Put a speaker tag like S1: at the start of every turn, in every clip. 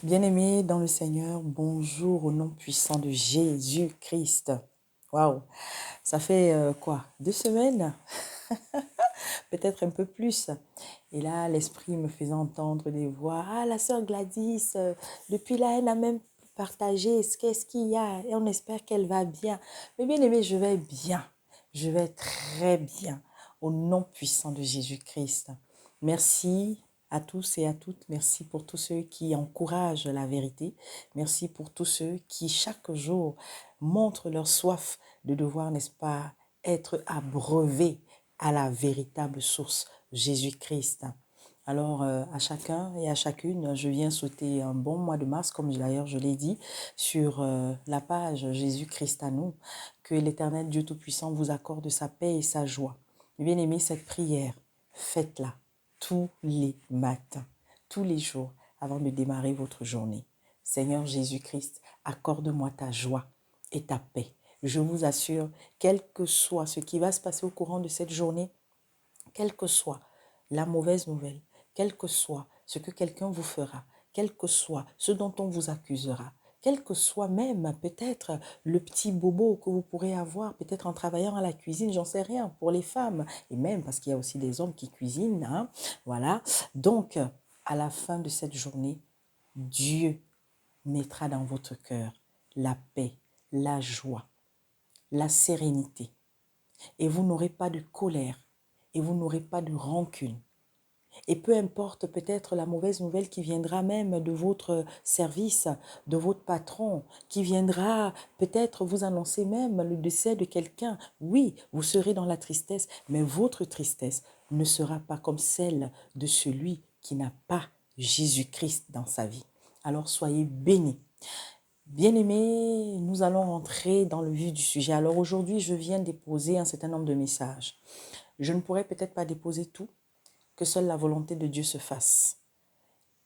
S1: Bien-aimés dans le Seigneur, bonjour au nom puissant de Jésus-Christ. Waouh, ça fait quoi? 2 semaines? Peut-être un peu plus. Et là, l'Esprit me faisait entendre des voix. Ah, la sœur Gladys, depuis là, elle a même partagé qu'est-ce qu'il y a et on espère qu'elle va bien. Mais bien aimé, je vais bien. Je vais très bien au nom puissant de Jésus-Christ. Merci à tous et à toutes. Merci pour tous ceux qui encouragent la vérité. Merci pour tous ceux qui, chaque jour, montrent leur soif de devoir, n'est-ce pas, être abreuvés à la véritable source, Jésus-Christ. Alors, à chacun et à chacune, je viens souhaiter un bon mois de mars, comme d'ailleurs je l'ai dit, sur la page Jésus-Christ à nous. Que l'Éternel Dieu Tout-Puissant vous accorde sa paix et sa joie. Bien-aimé, cette prière, faites-la tous les matins, tous les jours, avant de démarrer votre journée. Seigneur Jésus-Christ, accorde-moi ta joie et ta paix. Je vous assure, quel que soit ce qui va se passer au courant de cette journée, quelle que soit la mauvaise nouvelle, quel que soit ce que quelqu'un vous fera, quel que soit ce dont on vous accusera, quel que soit même peut-être le petit bobo que vous pourrez avoir, peut-être en travaillant à la cuisine, j'en sais rien, pour les femmes, et même parce qu'il y a aussi des hommes qui cuisinent, hein, voilà. Donc, à la fin de cette journée, Dieu mettra dans votre cœur la paix, la joie, la sérénité, et vous n'aurez pas de colère, et vous n'aurez pas de rancune. Et peu importe peut-être la mauvaise nouvelle qui viendra même de votre service, de votre patron, qui viendra peut-être vous annoncer même le décès de quelqu'un. Oui, vous serez dans la tristesse, mais votre tristesse ne sera pas comme celle de celui qui n'a pas Jésus-Christ dans sa vie. Alors soyez bénis. Bien-aimés, nous allons rentrer dans le vif du sujet. Alors aujourd'hui, je viens déposer un certain nombre de messages. Je ne pourrais peut-être pas déposer tout, que seule la volonté de Dieu se fasse.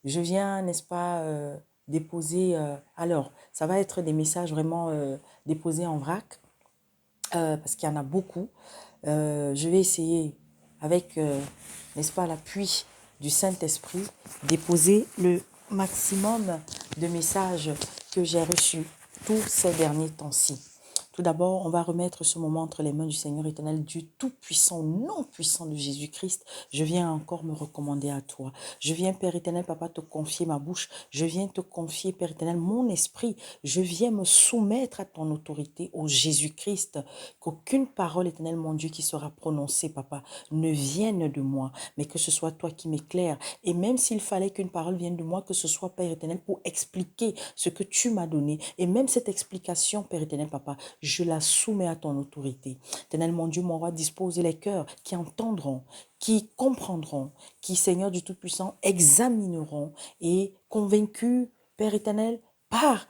S1: Je viens, n'est-ce pas, déposer... alors, ça va être des messages vraiment déposés en vrac, parce qu'il y en a beaucoup. Je vais essayer, avec, n'est-ce pas, l'appui du Saint-Esprit, déposer le maximum de messages que j'ai reçus tous ces derniers temps-ci. Tout d'abord, on va remettre ce moment entre les mains du Seigneur éternel, Dieu tout-puissant, non puissant de Jésus-Christ. Je viens encore me recommander à toi. Je viens, Père éternel, Papa, te confier ma bouche. Je viens te confier, Père éternel, mon esprit. Je viens me soumettre à ton autorité, au Jésus-Christ. Qu'aucune parole, éternel, mon Dieu, qui sera prononcée, Papa, ne vienne de moi, mais que ce soit toi qui m'éclaires. Et même s'il fallait qu'une parole vienne de moi, que ce soit, Père éternel, pour expliquer ce que tu m'as donné. Et même cette explication, Père éternel, Papa, je la soumets à ton autorité. Éternel, mon Dieu, mon roi, dispose les cœurs qui entendront, qui comprendront, qui, Seigneur du Tout-Puissant, examineront et convaincus, Père éternel, par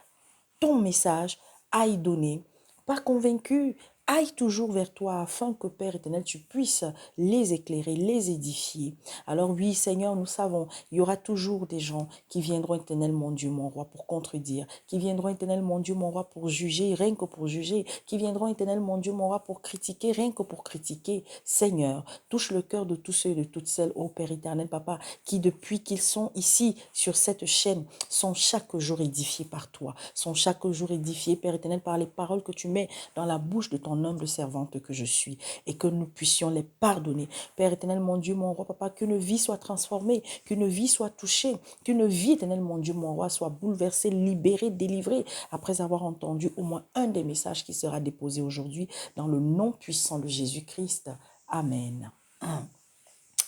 S1: ton message, aille donner, pas convaincus, aille toujours vers toi afin que, Père éternel, tu puisses les éclairer, les édifier. Alors oui, Seigneur, nous savons, il y aura toujours des gens qui viendront, éternel, mon Dieu, mon roi, pour contredire, qui viendront, éternel, mon Dieu, mon roi, pour juger, rien que pour juger, qui viendront, éternel, mon Dieu, mon roi, pour critiquer, rien que pour critiquer. Seigneur, touche le cœur de tous ceux et de toutes celles, ô Père éternel, Papa, qui depuis qu'ils sont ici, sur cette chaîne, sont chaque jour édifiés par toi, sont chaque jour édifiés, Père éternel, par les paroles que tu mets dans la bouche de ton humble servante que je suis, et que nous puissions les pardonner. Père éternel, mon Dieu, mon roi, Papa, qu'une vie soit transformée, qu'une vie soit touchée, qu'une vie, éternel, mon Dieu, mon roi, soit bouleversée, libérée, délivrée, après avoir entendu au moins un des messages qui sera déposé aujourd'hui, dans le nom puissant de Jésus-Christ. Amen.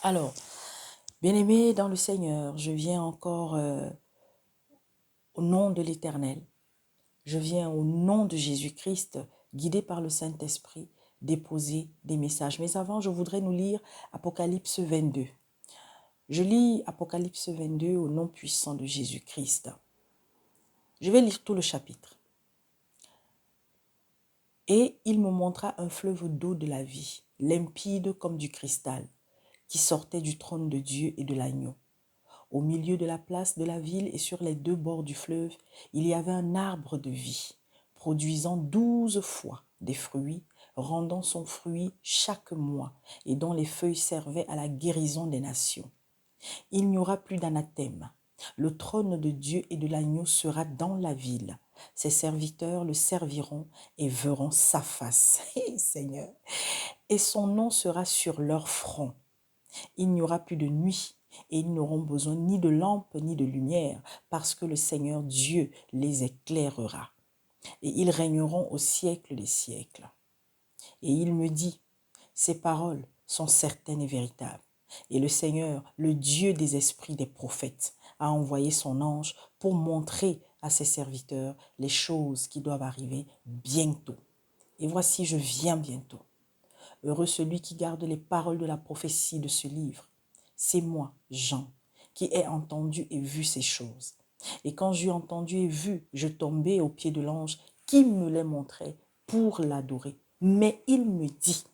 S1: Alors, bien-aimés dans le Seigneur, je viens encore au nom de l'Éternel. Je viens au nom de Jésus-Christ, guidé par le Saint-Esprit, déposer des messages. Mais avant, je voudrais nous lire Apocalypse 22. Je lis Apocalypse 22 au nom puissant de Jésus-Christ. Je vais lire tout le chapitre. Et il me montra un fleuve d'eau de la vie, limpide comme du cristal, qui sortait du trône de Dieu et de l'agneau. Au milieu de la place de la ville et sur les deux bords du fleuve, il y avait un arbre de vie, produisant 12 fois des fruits, rendant son fruit chaque mois, et dont les feuilles servaient à la guérison des nations. Il n'y aura plus d'anathème, Le trône de Dieu et de l'agneau sera dans la ville. Ses serviteurs le serviront et verront sa face. Seigneur. Et son nom sera sur leur front. Il n'y aura plus de nuit et ils n'auront besoin ni de lampe ni de lumière parce que le Seigneur Dieu les éclairera. Et ils régneront au siècle des siècles. Et il me dit, ces paroles sont certaines et véritables. Et le Seigneur, le Dieu des esprits des prophètes, a envoyé son ange pour montrer à ses serviteurs les choses qui doivent arriver bientôt. Et voici, je viens bientôt. Heureux celui qui garde les paroles de la prophétie de ce livre. C'est moi, Jean, qui ai entendu et vu ces choses. Et quand j'eus entendu et vu, je tombai aux pieds de l'ange qui me les montrait pour l'adorer. Mais il me dit,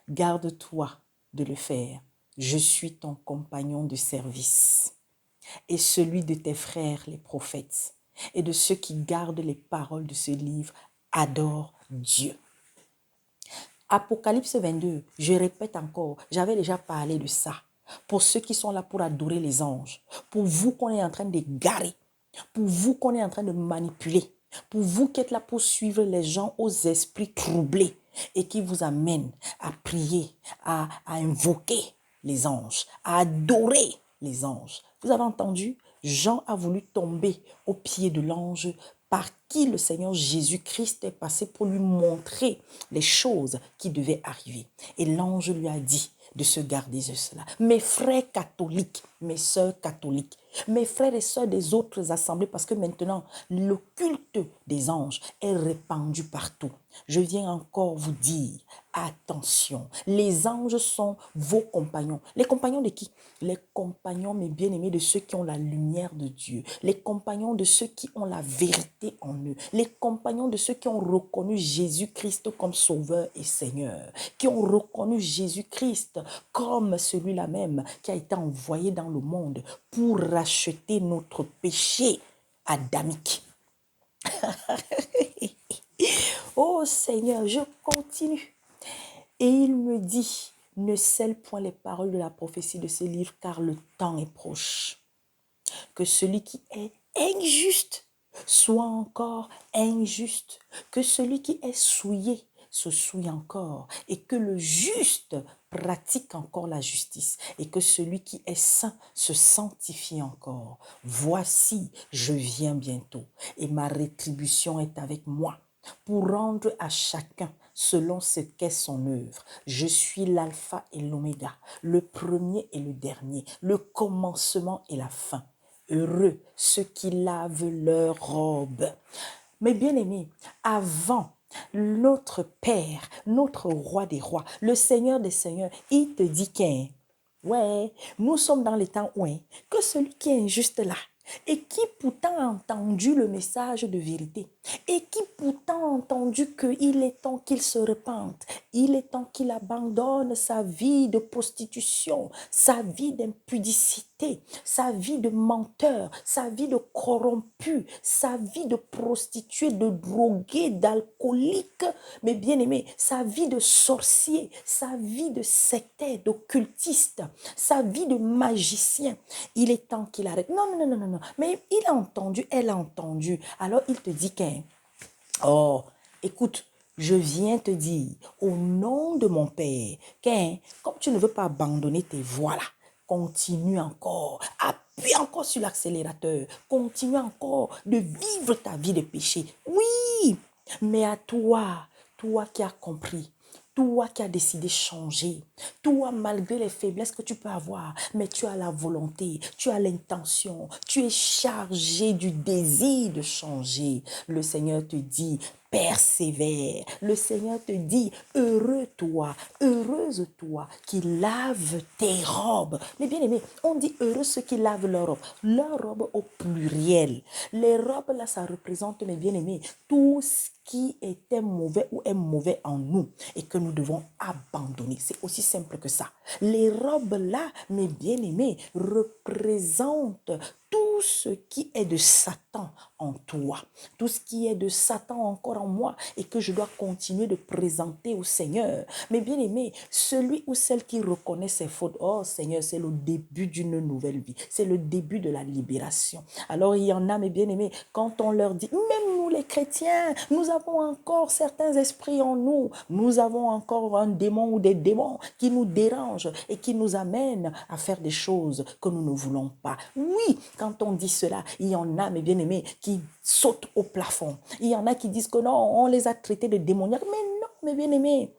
S1: garde-toi de le faire. Je suis ton compagnon de service et celui de tes frères les prophètes et de ceux qui gardent les paroles de ce livre. Adore Dieu. Apocalypse 22, je répète encore, j'avais déjà parlé de ça. Pour ceux qui sont là pour adorer les anges, pour vous qu'on est en train d'égarer, pour vous qu'on est en train de manipuler, pour vous qui êtes là pour suivre les gens aux esprits troublés et qui vous amènent à prier, à invoquer les anges, à adorer les anges. Vous avez entendu? Jean a voulu tomber aux pieds de l'ange par qui le Seigneur Jésus-Christ est passé pour lui montrer les choses qui devaient arriver. Et l'ange lui a dit de se garder de cela. Mes frères catholiques, mes sœurs catholiques, mes frères et sœurs des autres assemblées, parce que maintenant, le culte des anges est répandu partout. Je viens encore vous dire, attention, les anges sont vos compagnons. Les compagnons de qui? Les compagnons, mes bien-aimés, de ceux qui ont la lumière de Dieu. Les compagnons de ceux qui ont la vérité en eux. Les compagnons de ceux qui ont reconnu Jésus-Christ comme Sauveur et Seigneur. Qui ont reconnu Jésus-Christ comme celui-là même qui a été envoyé dans le monde pour racheter notre péché adamique. Oh Seigneur, je continue. Et il me dit, ne scelle point les paroles de la prophétie de ce livre, car le temps est proche. Que celui qui est injuste soit encore injuste. Que celui qui est souillé se souille encore. Et que le juste pratique encore la justice. Et que celui qui est saint se sanctifie encore. Voici, je viens bientôt. Et ma rétribution est avec moi pour rendre à chacun selon ce qu'est son œuvre. Je suis l'alpha et l'oméga, le premier et le dernier, le commencement et la fin. Heureux ceux qui lavent leurs robes. Mais bien aimés, avant notre Père, notre Roi des rois, le Seigneur des seigneurs, il te dit qu'un, ouais, nous sommes dans les temps où que celui qui est injuste là, et qui pourtant a entendu le message de vérité, et qui pourtant a entendu qu'il est temps qu'il se repente, il est temps qu'il abandonne sa vie de prostitution, sa vie d'impudicité, sa vie de menteur, sa vie de corrompu, sa vie de prostituée, de drogué, d'alcoolique, mais bien aimé, sa vie de sorcier, sa vie de sectaire, d'occultiste, sa vie de magicien. Il est temps qu'il arrête. Non, non, non, non, non. Mais il a entendu, elle a entendu. Alors il te dit qu'un, oh, écoute, je viens te dire au nom de mon Père, qu'un, comme tu ne veux pas abandonner tes voies là, continue encore, appuie encore sur l'accélérateur, continue encore de vivre ta vie de péché. Oui, mais à toi, toi qui as compris, toi qui as décidé de changer, toi malgré les faiblesses que tu peux avoir, mais tu as la volonté, tu as l'intention, tu es chargé du désir de changer. Le Seigneur te dit, persévère. Le Seigneur te dit, heureux toi, heureuse toi qui lave tes robes. Mais bien aimé, on dit heureux ceux qui lavent leurs robes au pluriel. Les robes là, ça représente, mes bien aimés, tout ce qui était mauvais ou est mauvais en nous et que nous devons abandonner. C'est aussi simple que ça. Les robes là, mes bien-aimés, représentent tout ce qui est de Satan en toi. Tout ce qui est de Satan encore en moi et que je dois continuer de présenter au Seigneur. Mais bien aimé, celui ou celle qui reconnaît ses fautes, oh Seigneur, c'est le début d'une nouvelle vie. C'est le début de la libération. Alors il y en a, mes bien-aimés, quand on leur dit, même nous les chrétiens, nous avons encore certains esprits en nous. Nous avons encore un démon ou des démons qui nous dérangent et qui nous amènent à faire des choses que nous ne voulons pas. Oui, quand on dit cela, il y en a, mes bien-aimés, qui sautent au plafond. Il y en a qui disent que non, on les a traités de démoniaques. Mais non, mes bien-aimés,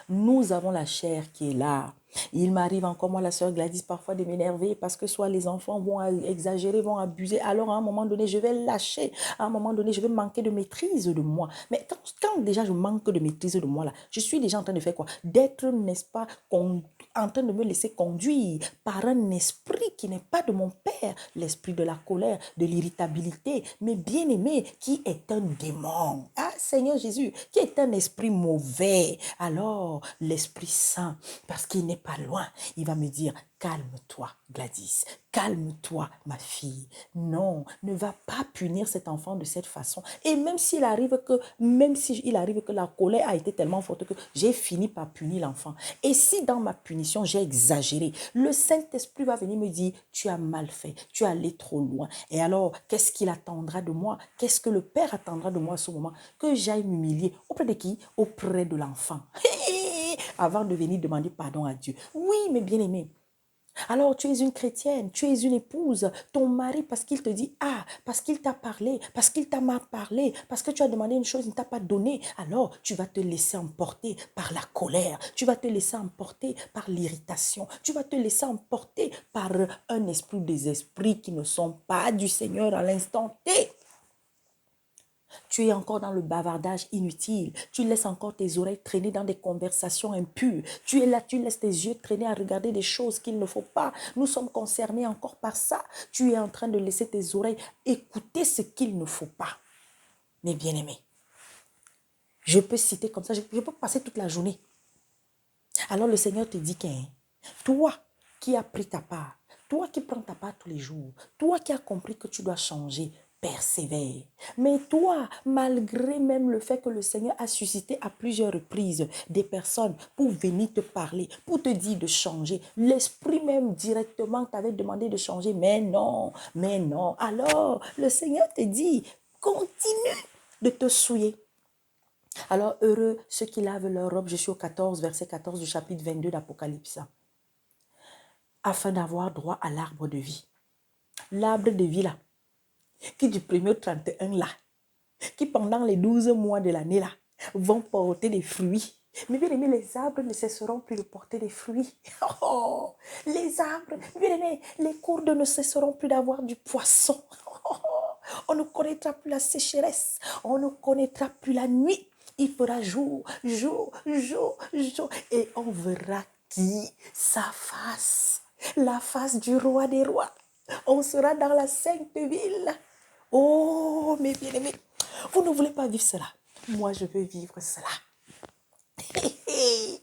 S1: nous avons la chair qui est là. Il m'arrive encore, moi, la sœur Gladys, parfois de m'énerver parce que soit les enfants vont exagérer, vont abuser. Alors, à un moment donné, je vais lâcher. À un moment donné, je vais manquer de maîtrise de moi. Mais quand déjà je manque de maîtrise de moi, là, je suis déjà en train de faire quoi? D'être, n'est-ce pas, en train de me laisser conduire par un esprit qui n'est pas de mon Père, l'esprit de la colère, de l'irritabilité, mais bien aimé, qui est un démon. Ah, Seigneur Jésus, qui est un esprit mauvais. Alors, l'Esprit Saint, parce qu'il n'est pas loin, il va me dire, calme-toi, Gladys, calme-toi, ma fille. Non, ne va pas punir cet enfant de cette façon. Et même s'il arrive que la colère a été tellement forte que j'ai fini par punir l'enfant. Et si dans ma punition, j'ai exagéré, le Saint-Esprit va venir me dire, tu as mal fait, tu es allé trop loin. Et alors, qu'est-ce qu'il attendra de moi? Qu'est-ce que le Père attendra de moi à ce moment? Que j'aille m'humilier. Auprès de qui? Auprès de l'enfant. Avant de venir demander pardon à Dieu. Oui, mes bien-aimés. Alors, tu es une chrétienne, tu es une épouse, ton mari, parce qu'il te dit, parce qu'il t'a parlé, parce qu'il t'a mal parlé, parce que tu as demandé une chose, il ne t'a pas donné, alors tu vas te laisser emporter par la colère, tu vas te laisser emporter par l'irritation, tu vas te laisser emporter par un esprit des esprits qui ne sont pas du Seigneur à l'instant T. Tu es encore dans le bavardage inutile. Tu laisses encore tes oreilles traîner dans des conversations impures. Tu es là, tu laisses tes yeux traîner à regarder des choses qu'il ne faut pas. Nous sommes concernés encore par ça. Tu es en train de laisser tes oreilles écouter ce qu'il ne faut pas. Mes bien-aimés, je peux citer comme ça, je peux passer toute la journée. Alors le Seigneur te dit que toi qui as pris ta part, toi qui prends ta part tous les jours, toi qui as compris que tu dois changer, persévère. Mais toi, malgré même le fait que le Seigneur a suscité à plusieurs reprises des personnes pour venir te parler, pour te dire de changer, l'esprit même directement t'avait demandé de changer, mais non, mais non. Alors, le Seigneur te dit, continue de te souiller. Alors, heureux ceux qui lavent leur robe, je suis au 14, verset 14 du chapitre 22 d'Apocalypse, afin d'avoir droit à l'arbre de vie. L'arbre de vie là, qui du 1er au 31 là, qui pendant les 12 mois de l'année là, vont porter des fruits. Mais bien aimé, les arbres ne cesseront plus de porter des fruits. Oh, les arbres, bien aimé, les cours d'eau ne cesseront plus d'avoir du poisson. Oh, on ne connaîtra plus la sécheresse, on ne connaîtra plus la nuit. Il fera jour, jour, jour, jour, et on verra qui? Sa face, la face du roi des rois. On sera dans la sainte ville. Oh, mes bien-aimés, vous ne voulez pas vivre cela. Moi, je veux vivre cela.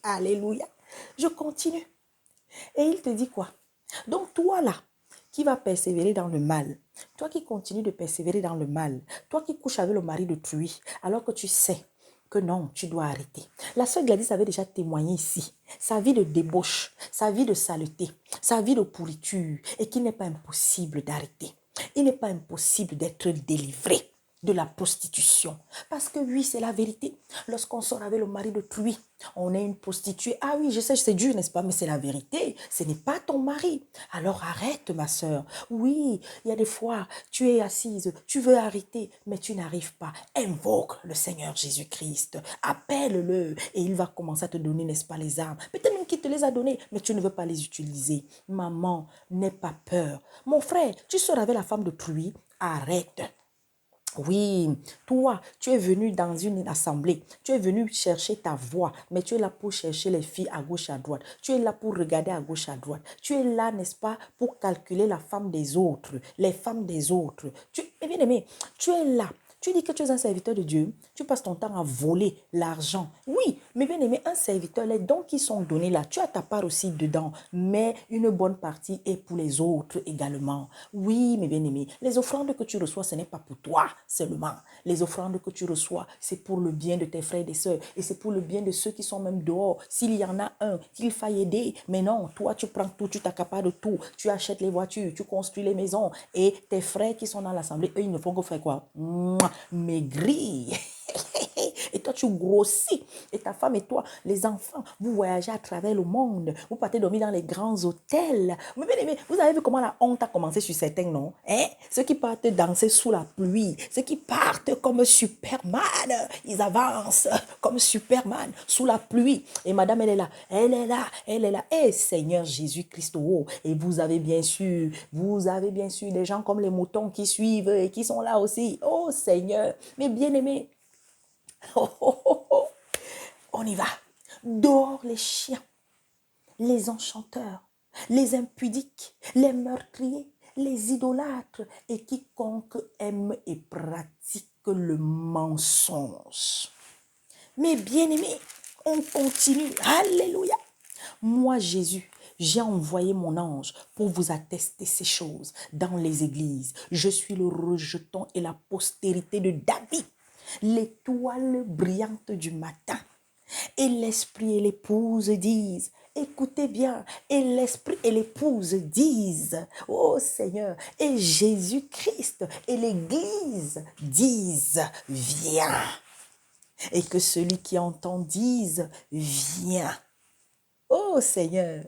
S1: Alléluia. Je continue. Et il te dit quoi? Donc, toi là, qui va persévérer dans le mal, toi qui continues de persévérer dans le mal, toi qui couches avec le mari d'autrui, alors que tu sais que non, tu dois arrêter. La sœur Gladys avait déjà témoigné ici, sa vie de débauche, sa vie de saleté, sa vie de pourriture, et qu'il n'est pas impossible d'arrêter. Il n'est pas impossible d'être délivré de la prostitution. Parce que oui, c'est la vérité. Lorsqu'on sort avec le mari d'autrui, on est une prostituée. Ah oui, je sais, c'est dur, n'est-ce pas? Mais c'est la vérité. Ce n'est pas ton mari. Alors arrête, ma soeur. Oui, il y a des fois, tu es assise, tu veux arrêter, mais tu n'arrives pas. Invoque le Seigneur Jésus-Christ. Appelle-le et il va commencer à te donner, n'est-ce pas, les armes. Peut-être même qu'il te les a données, mais tu ne veux pas les utiliser. Maman, n'aie pas peur. Mon frère, tu sors avec la femme d'autrui, arrête. Oui, toi, tu es venu dans une assemblée, tu es venu chercher ta voix, mais tu es là pour chercher les filles à gauche, à droite. Tu es là pour regarder à gauche, à droite. Tu es là, n'est-ce pas, pour calculer la femme des autres, les femmes des autres. Bien aimé, tu es là. Tu dis que tu es un serviteur de Dieu, tu passes ton temps à voler l'argent. Oui, mais bien aimé, un serviteur, les dons qui sont donnés là, tu as ta part aussi dedans, mais une bonne partie est pour les autres également. Oui, mais bien aimé, les offrandes que tu reçois, ce n'est pas pour toi seulement. Les offrandes que tu reçois, c'est pour le bien de tes frères et des sœurs, et c'est pour le bien de ceux qui sont même dehors. S'il y en a un qu'il faille aider, mais non, toi tu prends tout, tu t'accapares de tout, tu achètes les voitures, tu construis les maisons, et tes frères qui sont dans l'assemblée, eux, ils ne font que faire quoi? Maigrir. Et toi, tu grossis. Et ta femme et toi, les enfants, vous voyagez à travers le monde. Vous partez dormir dans les grands hôtels. Mais bien aimé, vous avez vu comment la honte a commencé sur certains, non? Hein? Ceux qui partent danser sous la pluie. Ceux qui partent comme Superman. Ils avancent comme Superman sous la pluie. Et madame, elle est là. Elle est là. Elle est là. Et Seigneur Jésus-Christ. Oh, et vous avez bien sûr des gens comme les moutons qui suivent et qui sont là aussi. Oh Seigneur. Mais bien aimé, oh, oh, oh, oh. On y va. Dehors les chiens, les enchanteurs, les impudiques, les meurtriers, les idolâtres et quiconque aime et pratique le mensonge. Mais bien aimé, on continue. Alléluia. Moi, Jésus, j'ai envoyé mon ange pour vous attester ces choses dans les églises. Je suis le rejeton et la postérité de David, l'étoile brillante du matin. Et l'esprit et l'épouse disent, écoutez bien, et l'esprit et l'épouse disent, oh Seigneur, et Jésus-Christ et l'église disent, viens. Et que celui qui entend dise, viens. Oh Seigneur,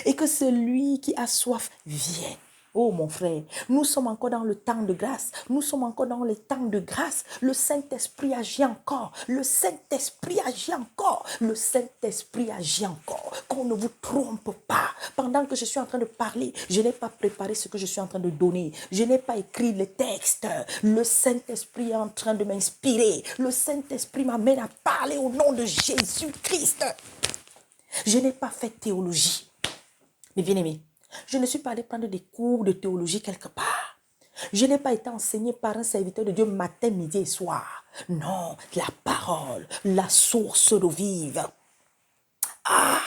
S1: et que celui qui a soif vienne. Oh mon frère, nous sommes encore dans le temps de grâce. Nous sommes encore dans le temps de grâce. Le Saint-Esprit agit encore. Le Saint-Esprit agit encore. Le Saint-Esprit agit encore. Qu'on ne vous trompe pas. Pendant que je suis en train de parler, je n'ai pas préparé ce que je suis en train de donner. Je n'ai pas écrit les textes. Le Saint-Esprit est en train de m'inspirer. Le Saint-Esprit m'amène à parler au nom de Jésus-Christ. Je n'ai pas fait théologie. Mais bien aimé, je ne suis pas allé prendre des cours de théologie quelque part. Je n'ai pas été enseigné par un serviteur de Dieu matin, midi et soir. Non, la parole, la source d'eau vive. Ah,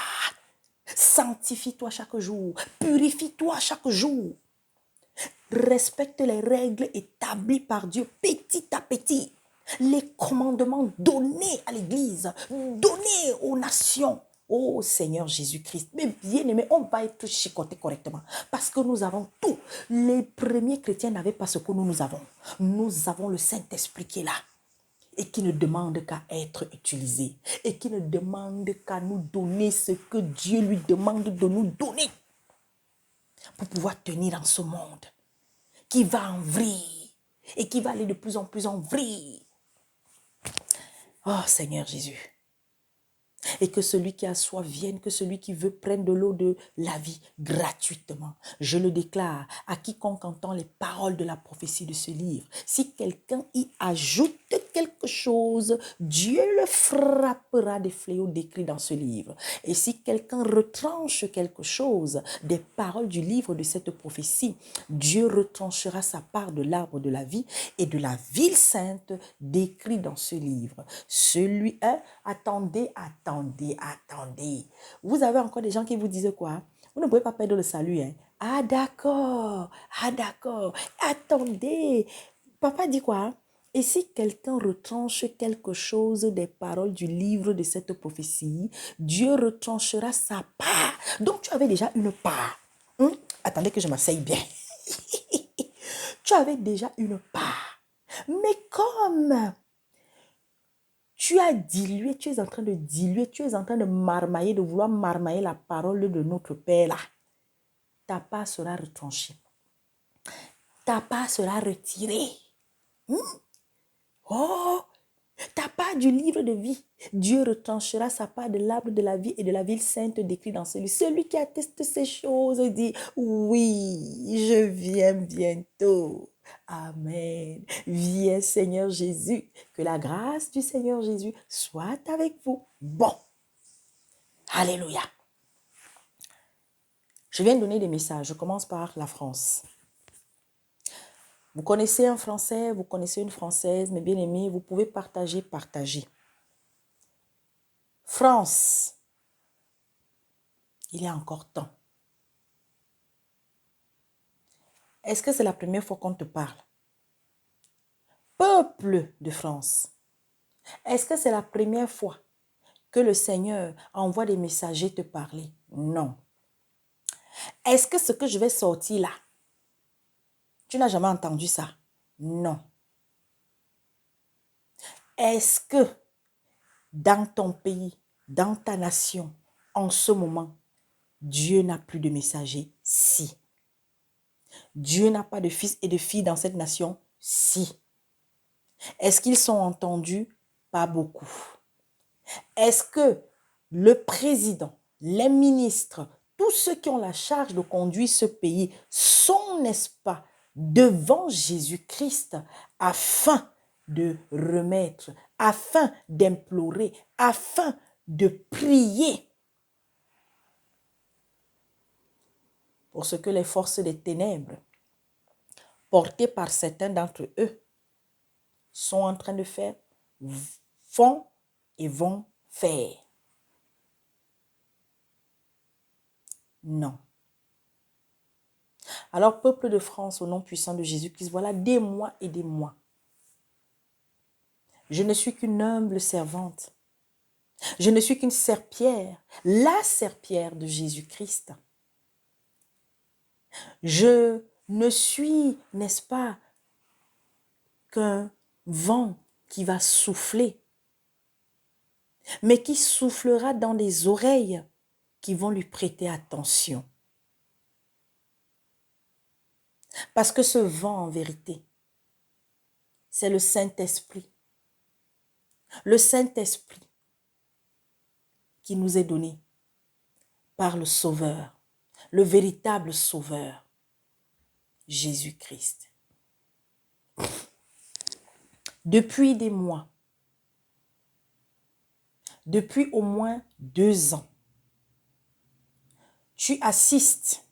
S1: sanctifie-toi chaque jour, purifie-toi chaque jour. Respecte les règles établies par Dieu petit à petit. Les commandements donnés à l'Église, donnés aux nations. Oh Seigneur Jésus-Christ, mais bien aimé, on va être chicoté correctement parce que nous avons tout. Les premiers chrétiens n'avaient pas ce que nous avons. Nous avons le Saint-Esprit qui est là et qui ne demande qu'à être utilisé et qui ne demande qu'à nous donner ce que Dieu lui demande de nous donner pour pouvoir tenir dans ce monde qui va en vrille et qui va aller de plus en plus en vrille. Oh Seigneur Jésus. Et que celui qui a soif vienne, que celui qui veut prenne de l'eau de la vie gratuitement. Je le déclare à quiconque entend les paroles de la prophétie de ce livre. Si quelqu'un y ajoute quelque chose, Dieu le frappera des fléaux décrits dans ce livre. Et si quelqu'un retranche quelque chose des paroles du livre de cette prophétie, Dieu retranchera sa part de l'arbre de la vie et de la ville sainte décrit dans ce livre. Celui, attendez. Vous avez encore des gens qui vous disent quoi? Vous ne pouvez pas perdre le salut. Hein? Ah d'accord. Attendez. Papa dit quoi? Et si quelqu'un retranche quelque chose des paroles du livre de cette prophétie, Dieu retranchera sa part. Donc tu avais déjà une part. Attendez que je m'asseye bien. Tu avais déjà une part. Mais comme tu as dilué, tu es en train de diluer, tu es en train de marmailler, de vouloir marmailler la parole de notre Père là, ta part sera retranchée. Ta part sera retirée. Oh, ta part du livre de vie. Dieu retranchera sa part de l'arbre de la vie et de la ville sainte décrit dans celui. Celui qui atteste ces choses dit, oui, je viens bientôt. Amen. Viens Seigneur Jésus. Que la grâce du Seigneur Jésus soit avec vous. Bon. Alléluia. Je viens de donner des messages. Je commence par la France. Vous connaissez un Français, vous connaissez une Française, mes bien-aimés, vous pouvez partager, partager. France, il y a encore temps. Est-ce que c'est la première fois qu'on te parle? Peuple de France, est-ce que c'est la première fois que le Seigneur envoie des messagers te parler? Non. Est-ce que ce que je vais sortir là, tu n'as jamais entendu ça? Non. Est-ce que dans ton pays, dans ta nation, en ce moment, Dieu n'a plus de messagers? Si. Dieu n'a pas de fils et de filles dans cette nation? Si. Est-ce qu'ils sont entendus? Pas beaucoup. Est-ce que le président, les ministres, tous ceux qui ont la charge de conduire ce pays sont, n'est-ce pas, devant Jésus-Christ afin de remettre, afin d'implorer, afin de prier pour ce que les forces des ténèbres, portées par certains d'entre eux, sont en train de faire, font et vont faire? Non. Alors, peuple de France, au nom puissant de Jésus-Christ, voilà des mois et des mois. Je ne suis qu'une humble servante. Je ne suis qu'une serpillère, la serpillère de Jésus-Christ. Je ne suis, n'est-ce pas, qu'un vent qui va souffler, mais qui soufflera dans des oreilles qui vont lui prêter attention. Parce que ce vent, en vérité, c'est le Saint-Esprit. Le Saint-Esprit qui nous est donné par le Sauveur, le véritable Sauveur, Jésus-Christ. Depuis des mois, depuis au moins 2 ans, tu assistes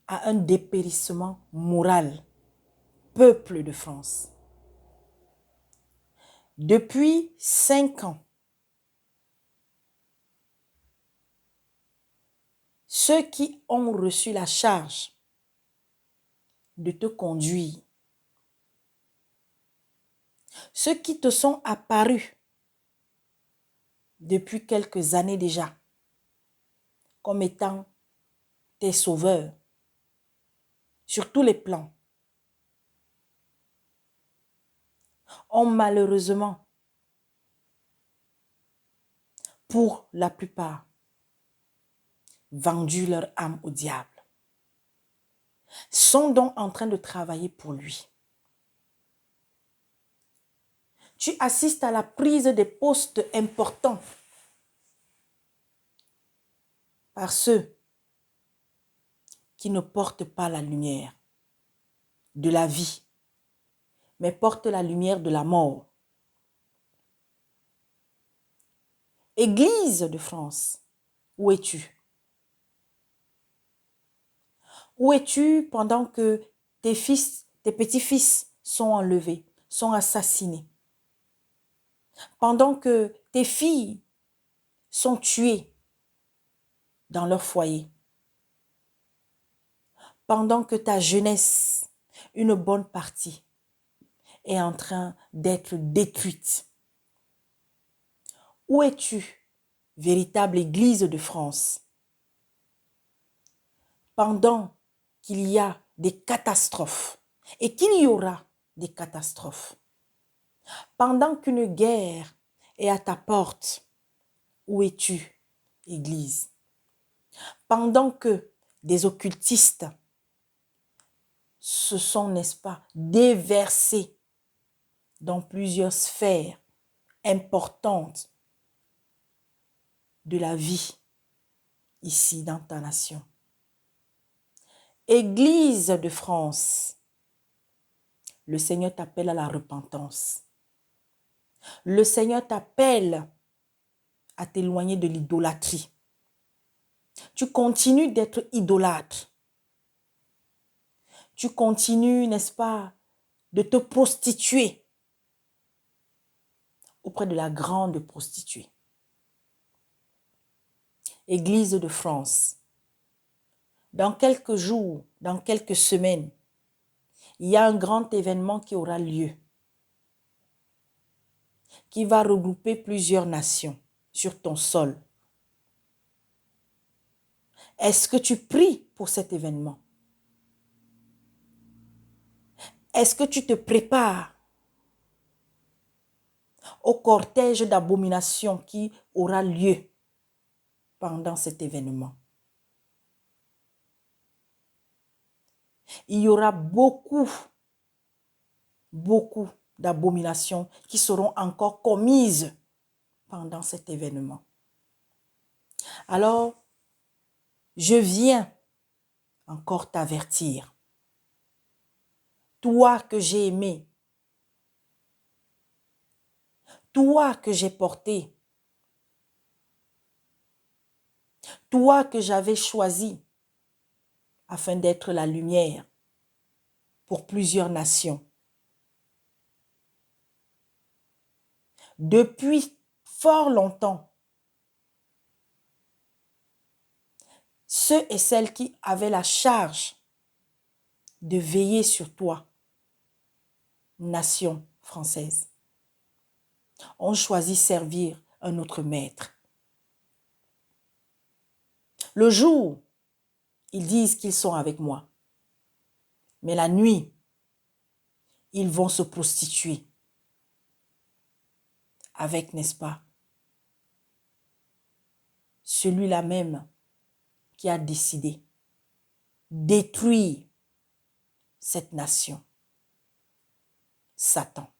S1: à un dépérissement moral, peuple de France. Depuis 5 ans, ceux qui ont reçu la charge de te conduire, ceux qui te sont apparus depuis quelques années déjà comme étant tes sauveurs sur tous les plans, ont malheureusement, pour la plupart, vendu leur âme au diable, sont donc en train de travailler pour lui. Tu assistes à la prise des postes importants par ceux qui ne portent pas la lumière de la vie, mais portent la lumière de la mort. Église de France, où es-tu? Où es-tu pendant que tes fils, tes petits-fils sont enlevés, sont assassinés? Pendant que tes filles sont tuées dans leur foyer? Pendant que ta jeunesse, une bonne partie, est en train d'être détruite? Où es-tu, véritable Église de France? Pendant qu'il y a des catastrophes et qu'il y aura des catastrophes. Pendant qu'une guerre est à ta porte, où es-tu, Église? Pendant que des occultistes se sont, n'est-ce pas, déversés dans plusieurs sphères importantes de la vie ici dans ta nation. Église de France, le Seigneur t'appelle à la repentance. Le Seigneur t'appelle à t'éloigner de l'idolâtrie. Tu continues d'être idolâtre. tu continues, n'est-ce pas, de te prostituer auprès de la grande prostituée. Église de France, dans quelques jours, dans quelques semaines, il y a un grand événement qui aura lieu, qui va regrouper plusieurs nations sur ton sol. Est-ce que tu pries pour cet événement? Est-ce que tu te prépares au cortège d'abomination qui aura lieu pendant cet événement? Il y aura beaucoup d'abominations qui seront encore commises pendant cet événement. Alors, je viens encore t'avertir. Toi que j'ai aimé, toi que j'ai porté, toi que j'avais choisi afin d'être la lumière pour plusieurs nations. Depuis fort longtemps, ceux et celles qui avaient la charge de veiller sur toi, nation française, ont choisi servir un autre maître. Le jour, ils disent qu'ils sont avec moi, mais la nuit, ils vont se prostituer avec, n'est-ce pas, celui-là même qui a décidé de détruire cette nation, Satan.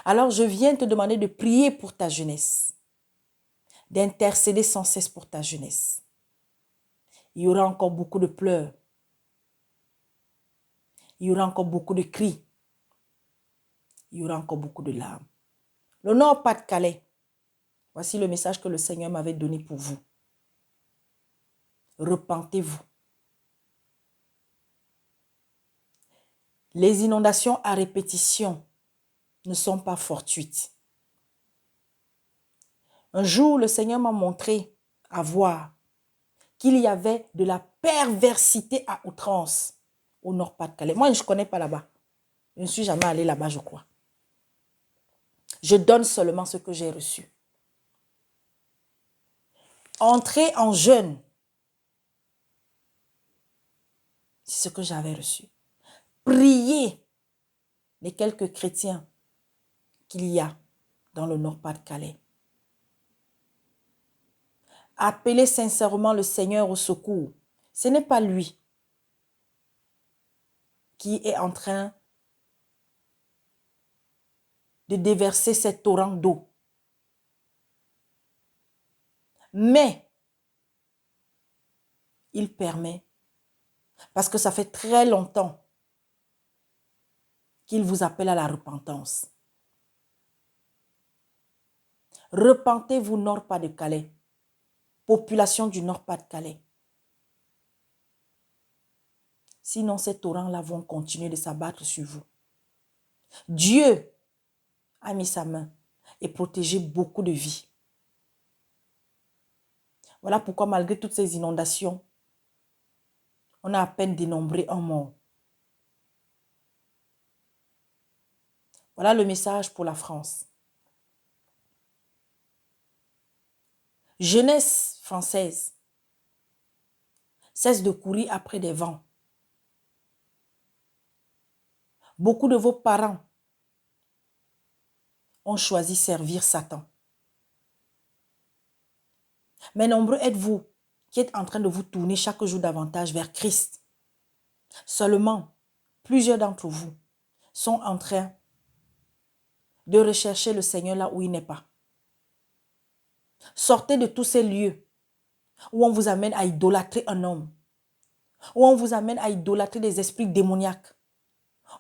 S1: Alors je viens te demander de prier pour ta jeunesse, d'intercéder sans cesse pour ta jeunesse. Il y aura encore beaucoup de pleurs, il y aura encore beaucoup de cris, il y aura encore beaucoup de larmes. Le Nord-Pas-de-Calais, voici le message que le Seigneur m'avait donné pour vous. Repentez-vous. Les inondations à répétition ne sont pas fortuites. Un jour, le Seigneur m'a montré à voir qu'il y avait de la perversité à outrance au Nord-Pas-de-Calais. Moi, je ne connais pas là-bas. Je ne suis jamais allée là-bas, je crois. Je donne seulement ce que j'ai reçu. Entrer en jeûne, c'est ce que j'avais reçu. Prier les quelques chrétiens qu'il y a dans le Nord-Pas-de-Calais. Appeler sincèrement le Seigneur au secours. Ce n'est pas lui qui est en train de déverser ces torrents d'eau. Mais il permet, parce que ça fait très longtemps qu'il vous appelle à la repentance. Repentez-vous, Nord-Pas-de-Calais, population du Nord-Pas-de-Calais. Sinon, ces torrents-là vont continuer de s'abattre sur vous. Dieu a mis sa main et protégé beaucoup de vies. Voilà pourquoi, malgré toutes ces inondations, on a à peine dénombré un mort. Voilà le message pour la France. Jeunesse française, cesse de courir après des vents. Beaucoup de vos parents ont choisi servir Satan. Mais nombreux êtes-vous qui êtes en train de vous tourner chaque jour davantage vers Christ. Seulement, plusieurs d'entre vous sont en train de rechercher le Seigneur là où il n'est pas. Sortez de tous ces lieux où on vous amène à idolâtrer un homme, où on vous amène à idolâtrer des esprits démoniaques,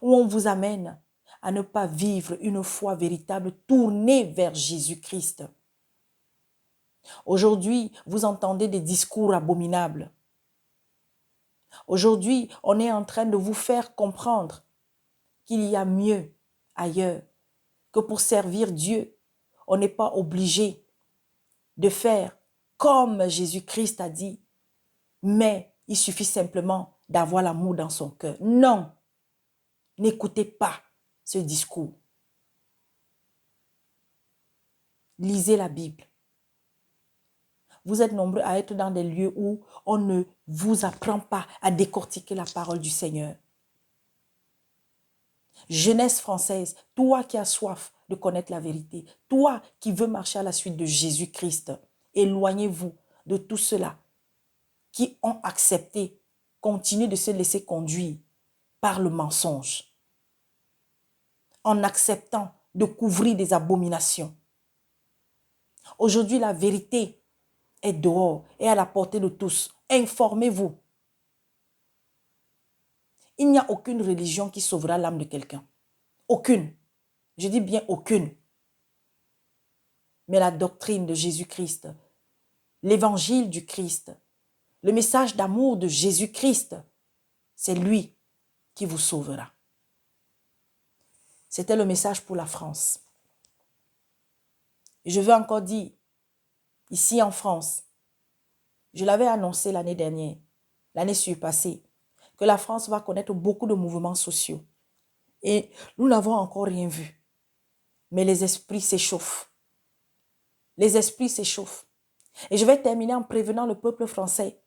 S1: où on vous amène à ne pas vivre une foi véritable tournée vers Jésus-Christ. Aujourd'hui, vous entendez des discours abominables. Aujourd'hui, on est en train de vous faire comprendre qu'il y a mieux ailleurs, que pour servir Dieu, on n'est pas obligé de faire comme Jésus-Christ a dit, mais il suffit simplement d'avoir l'amour dans son cœur. Non, n'écoutez pas ce discours. Lisez la Bible. Vous êtes nombreux à être dans des lieux où on ne vous apprend pas à décortiquer la parole du Seigneur. Jeunesse française, toi qui as soif de connaître la vérité, toi qui veux marcher à la suite de Jésus-Christ, éloignez-vous de tout cela qui ont accepté, continuez de se laisser conduire par le mensonge, en acceptant de couvrir des abominations. Aujourd'hui, la vérité est dehors et à la portée de tous. Informez-vous. Il n'y a aucune religion qui sauvera l'âme de quelqu'un. Aucune. Je dis bien aucune. Mais la doctrine de Jésus-Christ, l'évangile du Christ, le message d'amour de Jésus-Christ, c'est lui qui vous sauvera. C'était le message pour la France. Et je veux encore dire, ici en France, je l'avais annoncé l'année dernière, l'année surpassée, que la France va connaître beaucoup de mouvements sociaux. Et nous n'avons encore rien vu. Mais les esprits s'échauffent. Les esprits s'échauffent. Et je vais terminer en prévenant le peuple français.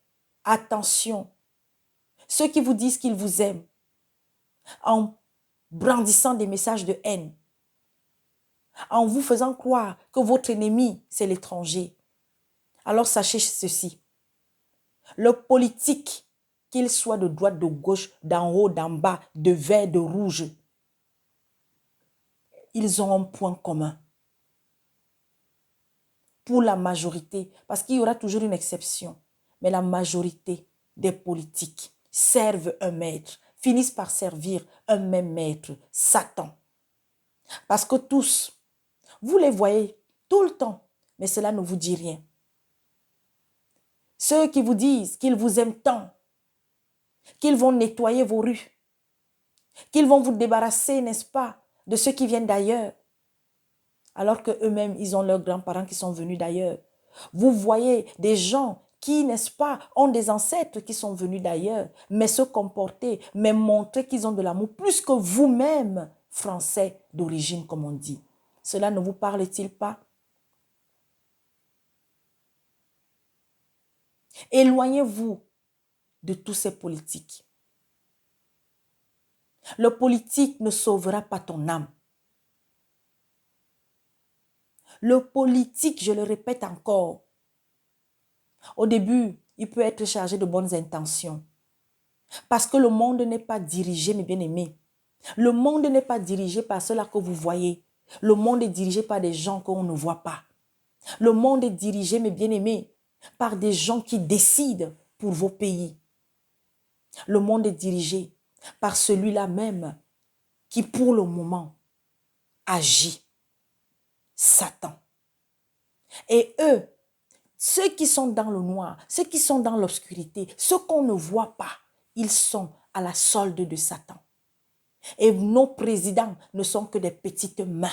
S1: Attention, ceux qui vous disent qu'ils vous aiment, en brandissant des messages de haine, en vous faisant croire que votre ennemi, c'est l'étranger. Alors sachez ceci. Le politique, qu'il soit de droite, de gauche, d'en haut, d'en bas, de vert, de rouge, ils ont un point commun. Pour la majorité, parce qu'il y aura toujours une exception, mais la majorité des politiques servent un maître, finissent par servir un même maître, Satan. Parce que tous, vous les voyez tout le temps, mais cela ne vous dit rien. Ceux qui vous disent qu'ils vous aiment tant, qu'ils vont nettoyer vos rues, qu'ils vont vous débarrasser, n'est-ce pas, de ceux qui viennent d'ailleurs, alors qu'eux-mêmes, ils ont leurs grands-parents qui sont venus d'ailleurs. Vous voyez des gens qui, n'est-ce pas, ont des ancêtres qui sont venus d'ailleurs, mais se comporter, mais montrer qu'ils ont de l'amour, plus que vous-même, Français d'origine, comme on dit. Cela ne vous parle-t-il pas? Éloignez-vous de tous ces politiques. Le politique ne sauvera pas ton âme. Le politique, je le répète encore, au début, il peut être chargé de bonnes intentions. Parce que le monde n'est pas dirigé, mes bien-aimés. Le monde n'est pas dirigé par ceux-là que vous voyez. Le monde est dirigé par des gens qu'on ne voit pas. Le monde est dirigé, mes bien-aimés, par des gens qui décident pour vos pays. Le monde est dirigé par celui-là même qui, pour le moment, agit. Satan. Et eux, ceux qui sont dans le noir, ceux qui sont dans l'obscurité, ceux qu'on ne voit pas, ils sont à la solde de Satan. Et nos présidents ne sont que des petites mains.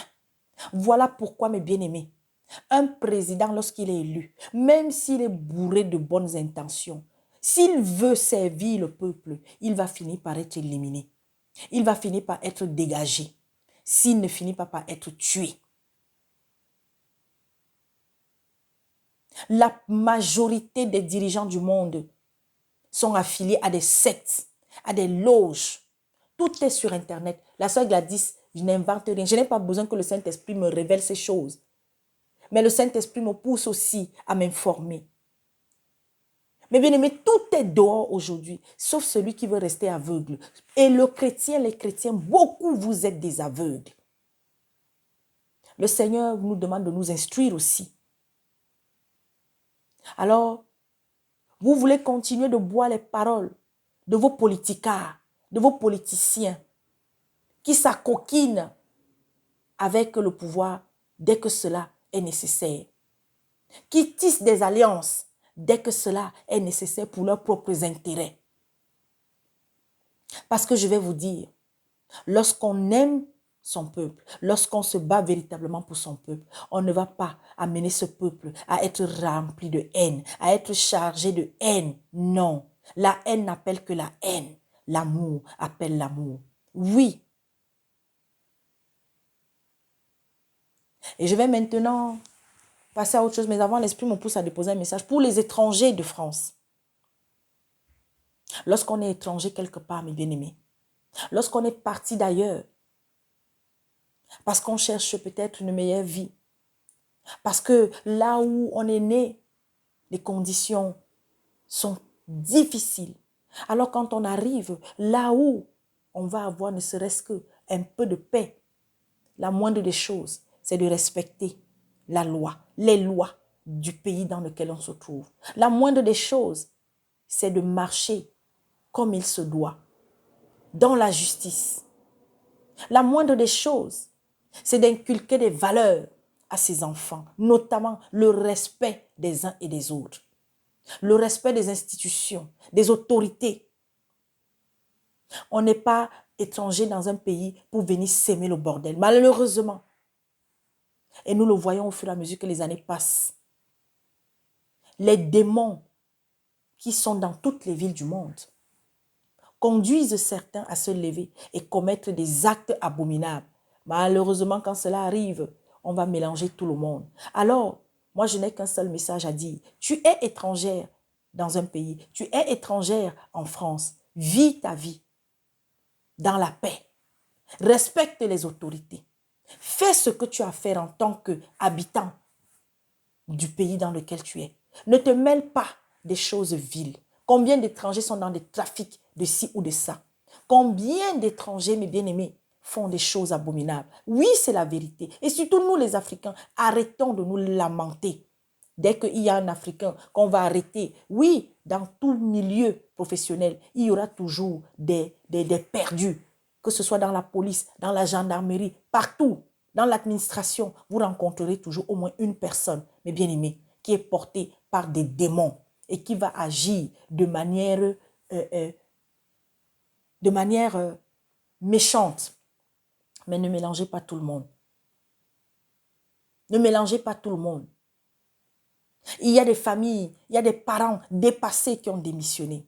S1: Voilà pourquoi, mes bien-aimés, un président, lorsqu'il est élu, même s'il est bourré de bonnes intentions, s'il veut servir le peuple, il va finir par être éliminé. Il va finir par être dégagé. S'il ne finit pas par être tué. La majorité des dirigeants du monde sont affiliés à des sectes, à des loges. Tout est sur Internet. La sœur Gladys, je n'invente rien. Je n'ai pas besoin que le Saint-Esprit me révèle ces choses. Mais le Saint-Esprit me pousse aussi à m'informer. Mais bien aimé, tout est dehors aujourd'hui, sauf celui qui veut rester aveugle. Et le chrétien, les chrétiens, beaucoup vous êtes des aveugles. Le Seigneur nous demande de nous instruire aussi. Alors, vous voulez continuer de boire les paroles de vos politicards, de vos politiciens qui s'acoquinent avec le pouvoir dès que cela est nécessaire, qui tissent des alliances dès que cela est nécessaire pour leurs propres intérêts. Parce que je vais vous dire, lorsqu'on aime son peuple, lorsqu'on se bat véritablement pour son peuple, on ne va pas amener ce peuple à être rempli de haine, à être chargé de haine. Non, la haine n'appelle que la haine. L'amour appelle l'amour. Oui. Et je vais maintenant passer à autre chose, mais avant, l'Esprit me pousse à déposer un message pour les étrangers de France. Lorsqu'on est étranger quelque part, mes bien-aimés, lorsqu'on est parti d'ailleurs, parce qu'on cherche peut-être une meilleure vie, parce que là où on est né, les conditions sont difficiles. Alors quand on arrive là où on va avoir ne serait-ce qu'un peu de paix, la moindre des choses, c'est de respecter la loi, les lois du pays dans lequel on se trouve. La moindre des choses, c'est de marcher comme il se doit, dans la justice. La moindre des choses, c'est d'inculquer des valeurs à ses enfants, notamment le respect des uns et des autres, le respect des institutions, des autorités. On n'est pas étranger dans un pays pour venir s'aimer le bordel, malheureusement. Et nous le voyons au fur et à mesure que les années passent. Les démons qui sont dans toutes les villes du monde conduisent certains à se lever et commettre des actes abominables. Malheureusement, quand cela arrive, on va mélanger tout le monde. Alors, moi, je n'ai qu'un seul message à dire. Tu es étrangère dans un pays. Tu es étrangère en France. Vis ta vie dans la paix. Respecte les autorités. Fais ce que tu as à faire en tant qu'habitant du pays dans lequel tu es. Ne te mêle pas des choses viles. Combien d'étrangers sont dans des trafics de ci ou de ça? Combien d'étrangers, mes bien-aimés, font des choses abominables? Oui, c'est la vérité. Et surtout nous, les Africains, arrêtons de nous lamenter. Dès qu'il y a un Africain qu'on va arrêter, oui, dans tout milieu professionnel, il y aura toujours des perdus. Que ce soit dans la police, dans la gendarmerie, partout, dans l'administration, vous rencontrerez toujours au moins une personne, mes bien-aimés, qui est portée par des démons et qui va agir de manière méchante. Mais ne mélangez pas tout le monde. Ne mélangez pas tout le monde. Il y a des familles, il y a des parents dépassés qui ont démissionné.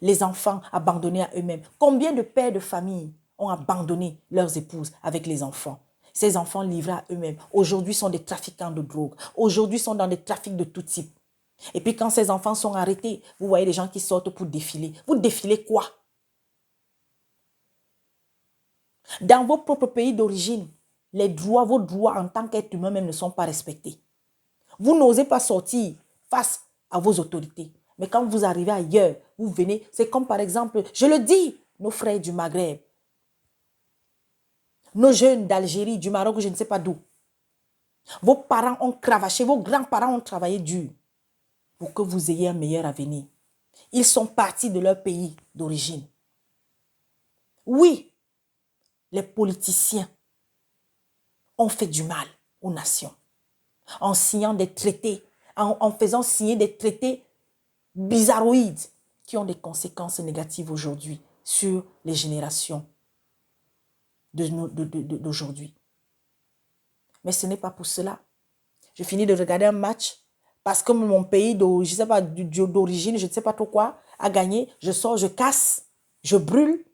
S1: Les enfants abandonnés à eux-mêmes. Combien de pères de famille ont abandonné leurs épouses avec les enfants? Ces enfants livrés à eux-mêmes, aujourd'hui sont des trafiquants de drogue. Aujourd'hui sont dans des trafics de tout type. Et puis quand ces enfants sont arrêtés, vous voyez les gens qui sortent pour défiler. Vous défilez quoi? Dans vos propres pays d'origine, les droits, vos droits en tant qu'être humain même ne sont pas respectés. Vous n'osez pas sortir face à vos autorités. Mais quand vous arrivez ailleurs, vous venez, c'est comme par exemple, je le dis, nos frères du Maghreb, nos jeunes d'Algérie, du Maroc, je ne sais pas d'où. Vos parents ont cravaché, vos grands-parents ont travaillé dur pour que vous ayez un meilleur avenir. Ils sont partis de leur pays d'origine. Oui, les politiciens ont fait du mal aux nations en signant des traités, en faisant signer des traités bizarroïdes qui ont des conséquences négatives aujourd'hui sur les générations d'aujourd'hui. Mais ce n'est pas pour cela. Je finis de regarder un match parce que mon pays d'origine, je ne sais pas d'origine, je ne sais pas trop quoi, a gagné. Je sors, je casse, je brûle.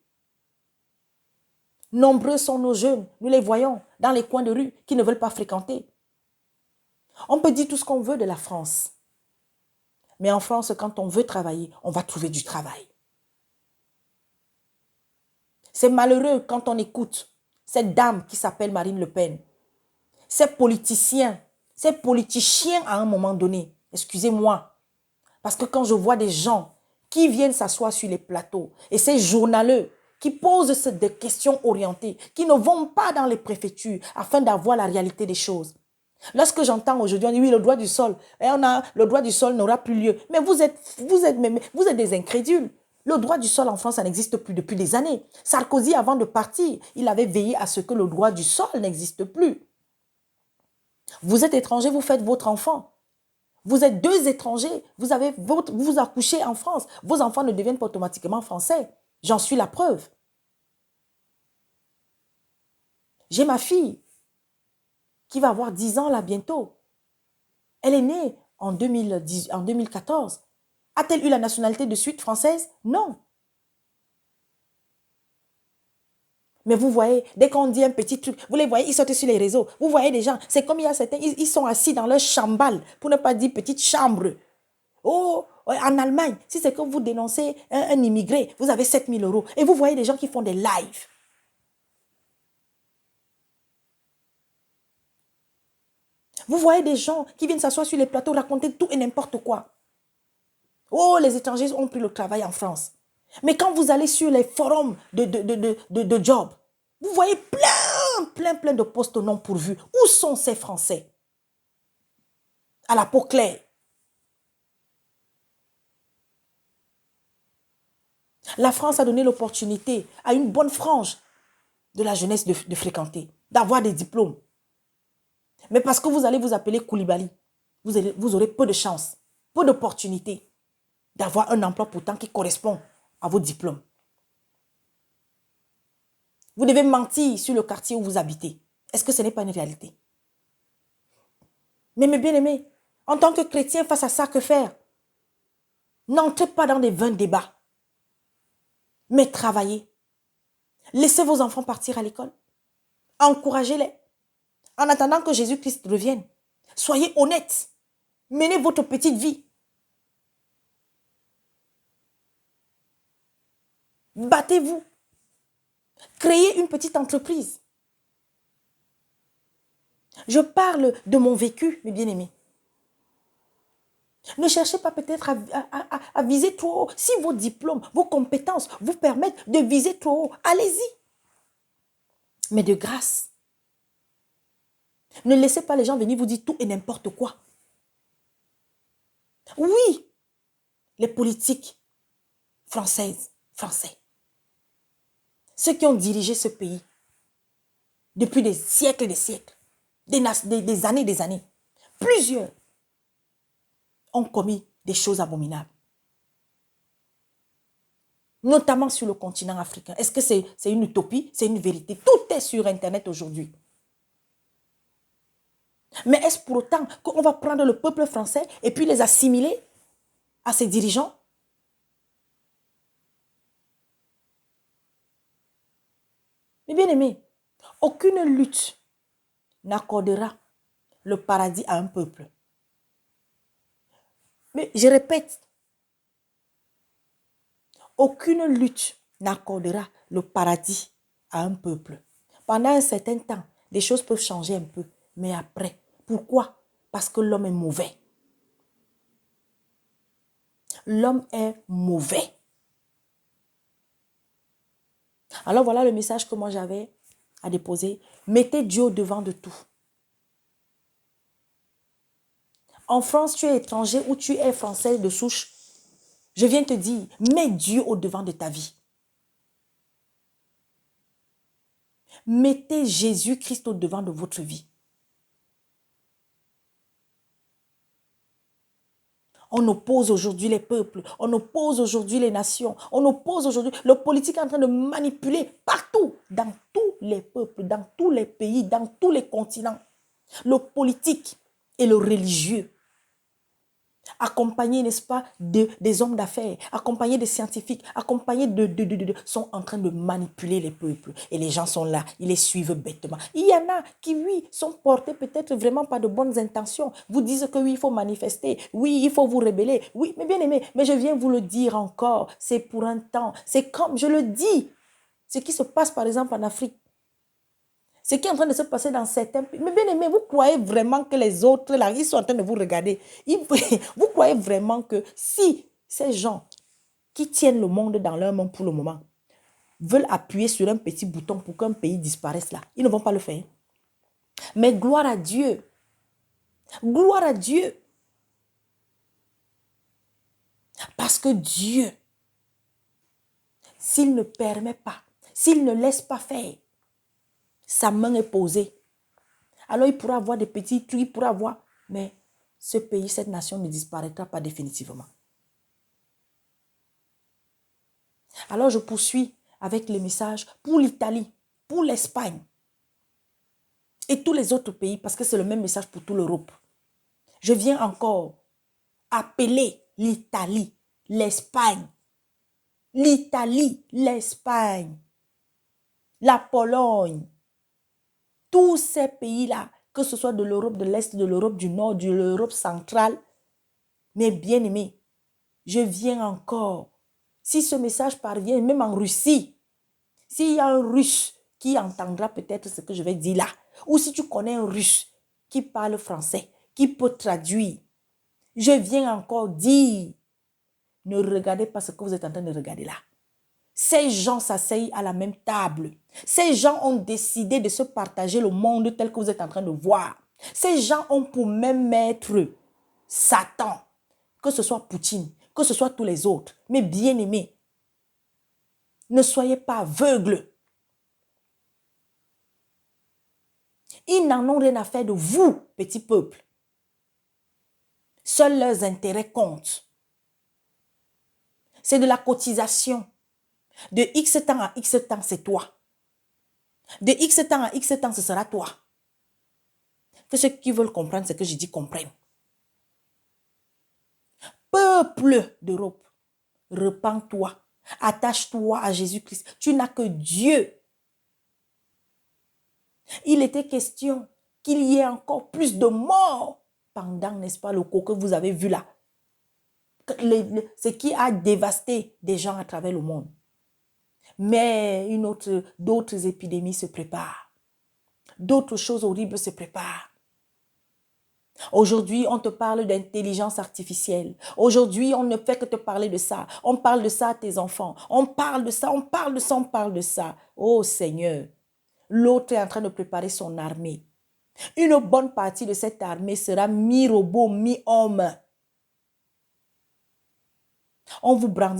S1: Nombreux sont nos jeunes, nous les voyons dans les coins de rue qui ne veulent pas fréquenter. On peut dire tout ce qu'on veut de la France. Mais en France, quand on veut travailler, on va trouver du travail. C'est malheureux quand on écoute cette dame qui s'appelle Marine Le Pen. Ces politiciens à un moment donné, excusez-moi, parce que quand je vois des gens qui viennent s'asseoir sur les plateaux et ces journaleux qui posent des questions orientées, qui ne vont pas dans les préfectures afin d'avoir la réalité des choses. Lorsque j'entends aujourd'hui, on dit oui, le droit du sol, le droit du sol n'aura plus lieu. Mais vous êtes des incrédules. Le droit du sol en France, ça n'existe plus depuis des années. Sarkozy, avant de partir, il avait veillé à ce que le droit du sol n'existe plus. Vous êtes étranger, vous faites votre enfant. Vous êtes deux étrangers, vous accouchez en France. Vos enfants ne deviennent pas automatiquement français. J'en suis la preuve. J'ai ma fille qui va avoir 10 ans là bientôt. Elle est née en 2014. A-t-elle eu la nationalité de suite française? Non. Mais vous voyez, dès qu'on dit un petit truc, vous les voyez, ils sortent sur les réseaux. Vous voyez des gens, c'est comme il y a certains, ils sont assis dans leur chambal, pour ne pas dire petite chambre. Oh, en Allemagne, si c'est que vous dénoncez un immigré, vous avez 7 000 euros. Et vous voyez des gens qui font des lives. Vous voyez des gens qui viennent s'asseoir sur les plateaux, raconter tout et n'importe quoi. Oh, les étrangers ont pris le travail en France. Mais quand vous allez sur les forums de job, vous voyez plein de postes non pourvus. Où sont ces Français? À la peau claire. La France a donné l'opportunité à une bonne frange de la jeunesse de fréquenter, d'avoir des diplômes. Mais parce que vous allez vous appeler Koulibaly, vous aurez peu de chance, peu d'opportunités d'avoir un emploi pourtant qui correspond à vos diplômes. Vous devez mentir sur le quartier où vous habitez. Est-ce que ce n'est pas une réalité? Mais mes bien-aimés, en tant que chrétien, face à ça, que faire? N'entrez pas dans des vains débats, mais travaillez. Laissez vos enfants partir à l'école. Encouragez-les. En attendant que Jésus-Christ revienne, soyez honnêtes. Menez votre petite vie. Battez-vous. Créez une petite entreprise. Je parle de mon vécu, mes bien-aimés. Ne cherchez pas peut-être à viser trop haut. Si vos diplômes, vos compétences vous permettent de viser trop haut, allez-y. Mais de grâce, ne laissez pas les gens venir vous dire tout et n'importe quoi. Oui, les politiques français, ceux qui ont dirigé ce pays depuis des siècles et des siècles, des années, plusieurs ont commis des choses abominables. Notamment sur le continent africain. Est-ce que c'est une utopie? C'est une vérité. Tout est sur Internet aujourd'hui. Mais est-ce pour autant qu'on va prendre le peuple français et puis les assimiler à ses dirigeants? Mais bien aimé, aucune lutte n'accordera le paradis à un peuple. Mais je répète, aucune lutte n'accordera le paradis à un peuple. Pendant un certain temps, les choses peuvent changer un peu. Mais après, pourquoi? Parce que l'homme est mauvais. L'homme est mauvais. Alors voilà le message que moi j'avais à déposer. Mettez Dieu au devant de tout. En France, tu es étranger ou tu es français de souche. Je viens te dire, mets Dieu au devant de ta vie. Mettez Jésus-Christ au devant de votre vie. On oppose aujourd'hui les peuples, on oppose aujourd'hui les nations, on oppose aujourd'hui, le politique est en train de manipuler partout, dans tous les peuples, dans tous les pays, dans tous les continents. Le politique et le religieux, accompagnés, n'est-ce pas, des hommes d'affaires, accompagnés des scientifiques, accompagnés sont en train de manipuler les peuples. Et les gens sont là, ils les suivent bêtement. Il y en a qui, oui, sont portés peut-être vraiment pas de bonnes intentions. Vous disent que oui, il faut manifester, oui, il faut vous rebeller. Oui, mais bien aimé, mais je viens vous le dire encore, c'est pour un temps. C'est comme, je le dis, ce qui se passe par exemple en Afrique. Ce qui est en train de se passer dans certains pays. Mais bien aimé, vous croyez vraiment que les autres, là, ils sont en train de vous regarder. Vous croyez vraiment que si ces gens qui tiennent le monde dans leur main pour le moment veulent appuyer sur un petit bouton pour qu'un pays disparaisse là, ils ne vont pas le faire. Mais gloire à Dieu. Gloire à Dieu. Parce que Dieu, s'il ne permet pas, s'il ne laisse pas faire, sa main est posée. Alors il pourra avoir des petits trucs, il pourra avoir, mais ce pays, cette nation ne disparaîtra pas définitivement. Alors je poursuis avec les messages pour l'Italie, pour l'Espagne et tous les autres pays parce que c'est le même message pour toute l'Europe. Je viens encore appeler l'Italie, l'Espagne, la Pologne, tous ces pays-là, que ce soit de l'Europe de l'Est, de l'Europe du Nord, de l'Europe centrale, mes bien-aimés, je viens encore. Si ce message parvient, même en Russie, s'il y a un Russe qui entendra peut-être ce que je vais dire là, ou si tu connais un Russe qui parle français, qui peut traduire, je viens encore dire, ne regardez pas ce que vous êtes en train de regarder là. Ces gens s'asseyent à la même table. Ces gens ont décidé de se partager le monde tel que vous êtes en train de voir. Ces gens ont pour même maître Satan, que ce soit Poutine, que ce soit tous les autres. Mais bien-aimés, ne soyez pas aveugles. Ils n'en ont rien à faire de vous, petit peuple. Seuls leurs intérêts comptent. C'est de la cotisation. De X temps à X temps, c'est toi. De X temps à X temps, ce sera toi. Que ceux qui veulent comprendre ce que je dis comprennent. Peuple d'Europe, repens-toi. Attache-toi à Jésus-Christ. Tu n'as que Dieu. Il était question qu'il y ait encore plus de morts pendant, n'est-ce pas, le coup que vous avez vu là. Ce qui a dévasté des gens à travers le monde. Mais d'autres épidémies se préparent. D'autres choses horribles se préparent. Aujourd'hui, on te parle d'intelligence artificielle. Aujourd'hui, on ne fait que te parler de ça. On parle de ça à tes enfants. On parle de ça, on parle de ça, on parle de ça. Oh Seigneur, l'autre est en train de préparer son armée. Une bonne partie de cette armée sera mi-robot, mi-homme. On vous brandit